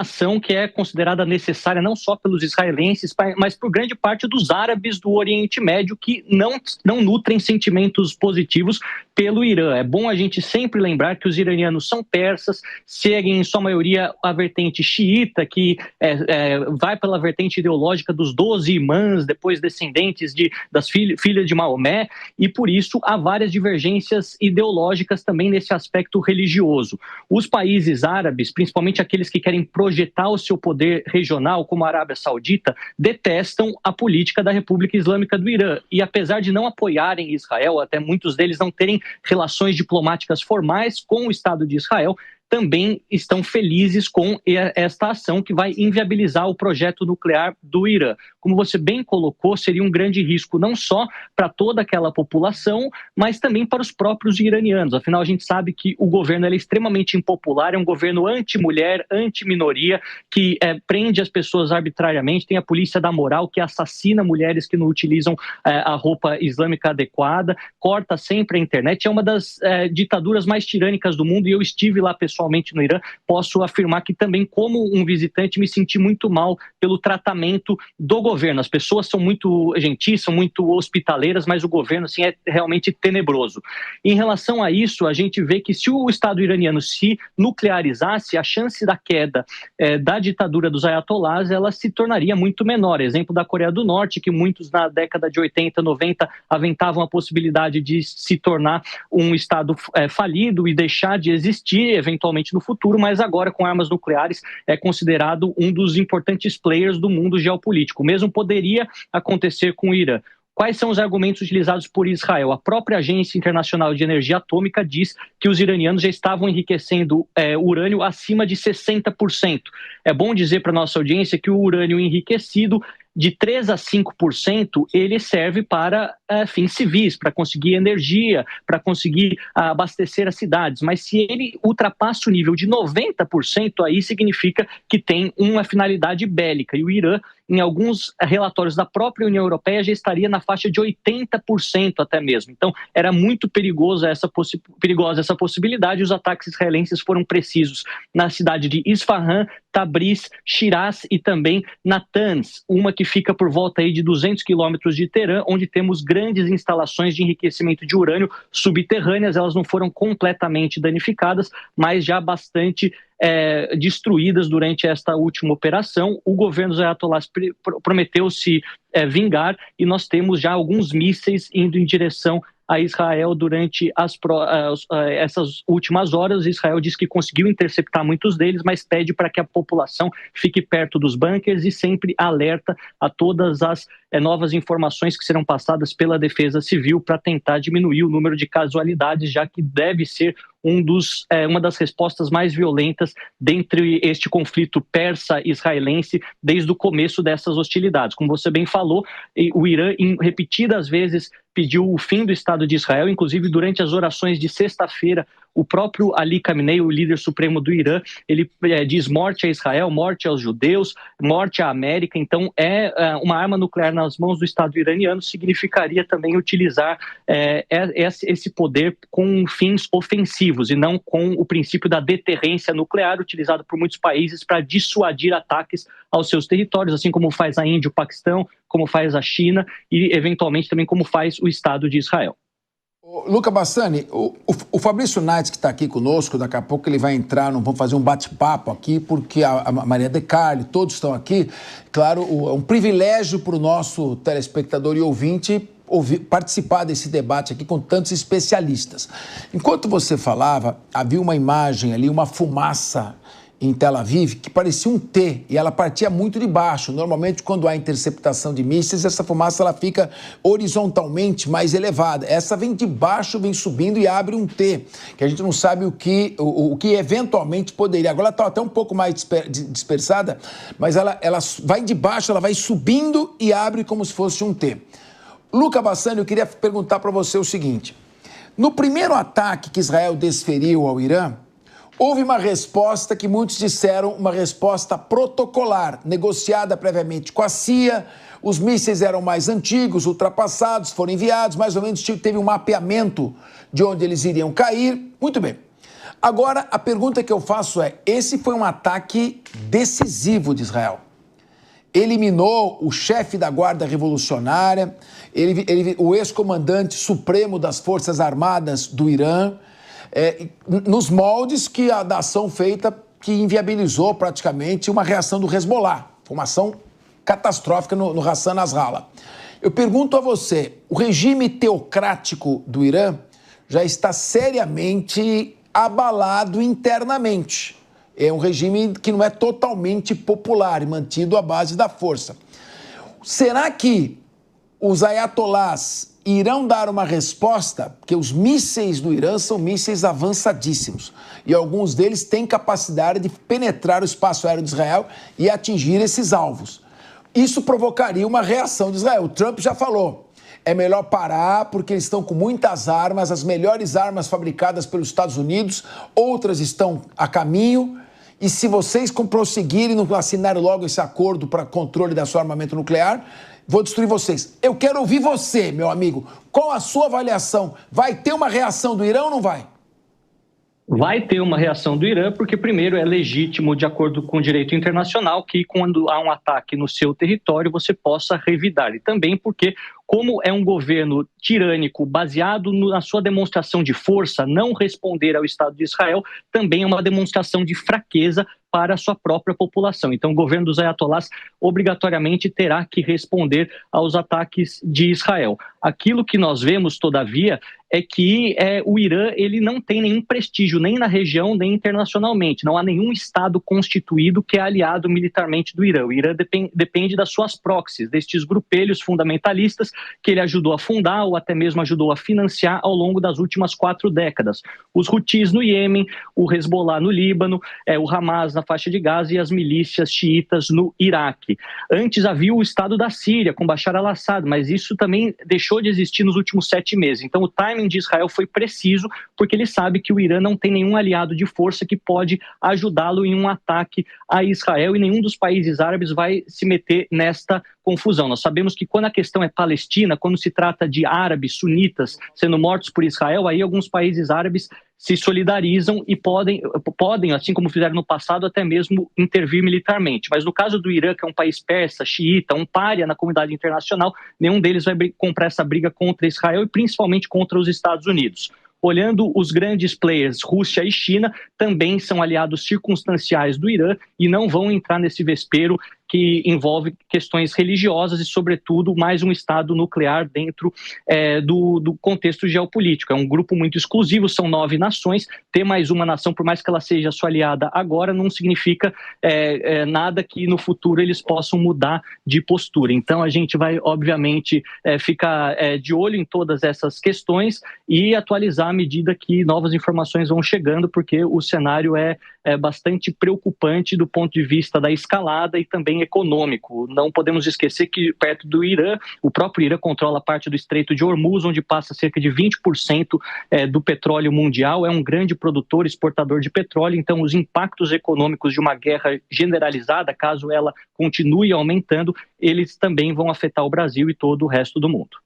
ação que é considerada necessária não só pelos israelenses, mas por grande parte dos árabes do Oriente Médio que não nutrem sentimentos positivos pelo Irã. É bom a gente sempre lembrar que os iranianos são persas, seguem em sua maioria a vertente xiita, que vai pela vertente ideológica dos 12 imãs, depois descendentes das filhas de Maomé, e por isso há várias divergências ideológicas também nesse aspecto religioso. Os países árabes, principalmente aqueles que querem projetar o seu poder regional, como a Arábia Saudita, detestam a política da República Islâmica do Irã. E apesar de não apoiarem Israel, até muitos deles não terem relações diplomáticas formais com o Estado de Israel, também estão felizes com esta ação que vai inviabilizar o projeto nuclear do Irã. Como você bem colocou, seria um grande risco não só para toda aquela população, mas também para os próprios iranianos. Afinal, a gente sabe que o governo é extremamente impopular, é um governo anti-mulher, anti-minoria, que prende as pessoas arbitrariamente, tem a polícia da moral que assassina mulheres que não utilizam a roupa islâmica adequada, corta sempre a internet. É uma das ditaduras mais tirânicas do mundo e eu estive lá pessoalmente no Irã, posso afirmar que também, como um visitante, me senti muito mal pelo tratamento do governo. As pessoas são muito gentis, são muito hospitaleiras, mas o governo assim, é realmente tenebroso. Em relação a isso, a gente vê que se o Estado iraniano se nuclearizasse, a chance da queda da ditadura dos ayatolás, ela se tornaria muito menor. Exemplo da Coreia do Norte, que muitos na década de 80, 90 aventavam a possibilidade de se tornar um Estado falido e deixar de existir, eventualmente no futuro, mas agora com armas nucleares é considerado um dos importantes players do mundo geopolítico. O mesmo poderia acontecer com o Irã. Quais são os argumentos utilizados por Israel? A própria Agência Internacional de Energia Atômica diz que os iranianos já estavam enriquecendo urânio acima de 60%. É bom dizer para a nossa audiência que o urânio enriquecido de 3 a 5%, ele serve para fins civis, para conseguir energia, para conseguir abastecer as cidades. Mas se ele ultrapassa o nível de 90%, aí significa que tem uma finalidade bélica. E o Irã, em alguns relatórios da própria União Europeia, já estaria na faixa de 80% até mesmo. Então, era muito perigosa essa possibilidade. Os ataques israelenses foram precisos na cidade de Isfahan, Tabriz, Shiraz e também Natanz, uma que fica por volta aí de 200 quilômetros de Teherã, onde temos grandes instalações de enriquecimento de urânio subterrâneas. Elas não foram completamente danificadas, mas já bastante destruídas durante esta última operação. O governo dos ayatolás prometeu se vingar e nós temos já alguns mísseis indo em direção a Israel durante essas últimas horas. Israel diz que conseguiu interceptar muitos deles, mas pede para que a população fique perto dos bunkers e sempre alerta a todas as novas informações que serão passadas pela Defesa Civil para tentar diminuir o número de casualidades, já que deve ser uma das respostas mais violentas dentre este conflito persa-israelense desde o começo dessas hostilidades. Como você bem falou, o Irã, em repetidas vezes, pediu o fim do Estado de Israel, inclusive durante as orações de sexta-feira, o próprio Ali Khamenei, o líder supremo do Irã, ele diz morte a Israel, morte aos judeus, morte à América. Então, uma arma nuclear nas mãos do Estado iraniano significaria também utilizar esse poder com fins ofensivos e não com o princípio da deterrência nuclear utilizado por muitos países para dissuadir ataques aos seus territórios, assim como faz a Índia, o Paquistão, como faz a China e, eventualmente, também como faz o Estado de Israel. Luca Bassani, o Fabrício Naitz, que está aqui conosco, daqui a pouco ele vai entrar, vamos fazer um bate-papo aqui, porque a Maria De Carli, todos estão aqui. Claro, é um privilégio para o nosso telespectador e ouvinte participar desse debate aqui com tantos especialistas. Enquanto você falava, havia uma imagem ali, uma fumaça em Tel Aviv, que parecia um T, e ela partia muito de baixo. Normalmente, quando há interceptação de mísseis, essa fumaça ela fica horizontalmente mais elevada. Essa vem de baixo, vem subindo e abre um T, que a gente não sabe o que eventualmente poderia. Agora ela está até um pouco mais dispersada, mas ela vai de baixo, ela vai subindo e abre como se fosse um T. Luca Bassani, eu queria perguntar para você o seguinte. No primeiro ataque que Israel desferiu ao Irã, houve uma resposta que muitos disseram uma resposta protocolar, negociada previamente com a CIA. Os mísseis eram mais antigos, ultrapassados, foram enviados, mais ou menos teve um mapeamento de onde eles iriam cair. Muito bem. Agora, a pergunta que eu faço é, esse foi um ataque decisivo de Israel. Eliminou o chefe da Guarda Revolucionária, o ex-comandante supremo das Forças Armadas do Irã, nos moldes da ação feita que inviabilizou praticamente uma reação do Hezbollah. Foi uma ação catastrófica no Hassan Nasrallah. Eu pergunto a você, o regime teocrático do Irã já está seriamente abalado internamente. É um regime que não é totalmente popular e mantido à base da força. Será que os ayatolás irão dar uma resposta? Porque os mísseis do Irã são mísseis avançadíssimos e alguns deles têm capacidade de penetrar o espaço aéreo de Israel e atingir esses alvos. Isso provocaria uma reação de Israel. O Trump já falou. É melhor parar porque eles estão com muitas armas, as melhores armas fabricadas pelos Estados Unidos, outras estão a caminho. E se vocês prosseguirem, não assinarem logo esse acordo para controle da sua armamento nuclear, vou destruir vocês. Eu quero ouvir você, meu amigo. Qual a sua avaliação? Vai ter uma reação do Irã ou não vai? Vai ter uma reação do Irã, porque primeiro é legítimo, de acordo com o direito internacional, que quando há um ataque no seu território, você possa revidar. E também porque, como é um governo tirânico baseado na sua demonstração de força, não responder ao Estado de Israel também é uma demonstração de fraqueza para a sua própria população. Então, o governo dos ayatolás obrigatoriamente terá que responder aos ataques de Israel. Aquilo que nós vemos, todavia, é que o Irã ele não tem nenhum prestígio nem na região, nem internacionalmente. Não há nenhum Estado constituído que é aliado militarmente do Irã. O Irã depende das suas proxies, destes grupelhos fundamentalistas que ele ajudou a fundar ou até mesmo ajudou a financiar ao longo das últimas 4 décadas. Os Houthis no Iêmen, o Hezbollah no Líbano, o Hamas na faixa de Gaza e as milícias xiitas no Iraque. Antes havia o Estado da Síria com Bashar al-Assad, mas isso também deixou de existir nos últimos 7 meses. Então o timing de Israel foi preciso porque ele sabe que o Irã não tem nenhum aliado de força que pode ajudá-lo em um ataque a Israel e nenhum dos países árabes vai se meter nesta confusão. Nós sabemos que quando a questão é Palestina, quando se trata de árabes sunitas sendo mortos por Israel, aí alguns países árabes se solidarizam e podem, assim como fizeram no passado, até mesmo intervir militarmente. Mas no caso do Irã, que é um país persa, xiita, um pária na comunidade internacional, nenhum deles vai comprar essa briga contra Israel e principalmente contra os Estados Unidos. Olhando os grandes players, Rússia e China, também são aliados circunstanciais do Irã e não vão entrar nesse vespeiro que envolve questões religiosas e, sobretudo, mais um Estado nuclear dentro do contexto geopolítico. É um grupo muito exclusivo, são 9 nações. Ter mais uma nação, por mais que ela seja sua aliada agora, não significa nada que no futuro eles possam mudar de postura. Então, a gente vai, obviamente, ficar de olho em todas essas questões e atualizar à medida que novas informações vão chegando, porque o cenário é bastante preocupante do ponto de vista da escalada e também econômico. Não podemos esquecer que perto do Irã, o próprio Irã controla parte do Estreito de Hormuz, onde passa cerca de 20% do petróleo mundial, é um grande produtor, exportador de petróleo, então os impactos econômicos de uma guerra generalizada, caso ela continue aumentando, eles também vão afetar o Brasil e todo o resto do mundo.